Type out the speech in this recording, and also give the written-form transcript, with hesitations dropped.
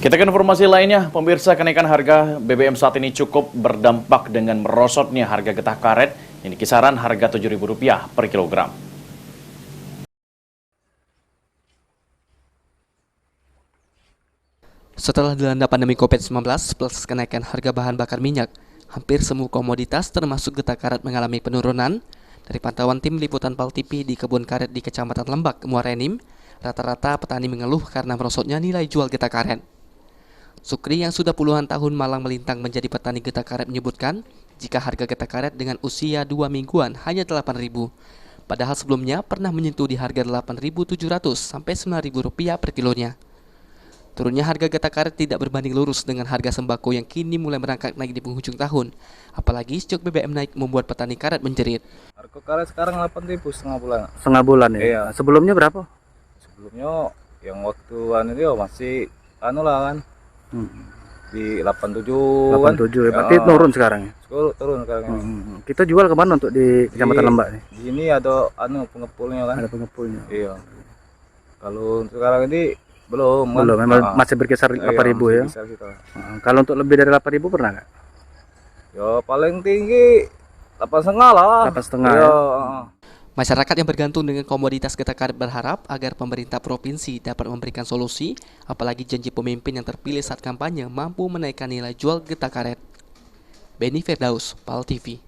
Kita ke informasi lainnya, pemirsa, kenaikan harga BBM saat ini cukup berdampak dengan merosotnya harga getah karet yang di kisaran harga Rp7.000 per kilogram. Setelah dilanda pandemi COVID-19 plus kenaikan harga bahan bakar minyak, hampir semua komoditas termasuk getah karet mengalami penurunan. Dari pantauan tim liputan PAL TV di kebun karet di Kecamatan Lembak, Muara Enim, rata-rata petani mengeluh karena merosotnya nilai jual getah karet. Sukri yang sudah puluhan tahun malang melintang menjadi petani getah karet menyebutkan jika harga getah karet dengan usia 2 mingguan hanya Rp8.000. Padahal sebelumnya pernah menyentuh di harga Rp8.700 sampai Rp9.000 per kilonya. Turunnya harga getah karet tidak berbanding lurus dengan harga sembako yang kini mulai merangkak naik di penghujung tahun. Apalagi stok BBM naik membuat petani karet menjerit. Harga karet sekarang 8.000 setengah bulan. Setengah bulan ya? Iya. Sebelumnya berapa? Sebelumnya yang waktu dia masih lah kan. Di 87 kan. 87 ya, berarti turun sekarang ya? Turun sekarang ini. Kita jual kemana untuk di Kecamatan Lembak nih? Di sini ada pengepulnya kan. Ada pengepulnya. Iya. Kalau sekarang ini belum kan. Belum, memang masih berkisar 8.000 ya? Berkisar gitu. Kalau untuk lebih dari 8.000 pernah nggak? Ya paling tinggi 8,5 lah. 8,5 iya. ya? Masyarakat yang bergantung dengan komoditas getah karet berharap agar pemerintah provinsi dapat memberikan solusi, apalagi janji pemimpin yang terpilih saat kampanye mampu menaikkan nilai jual getah karet. Benny Firdaus, PAL TV.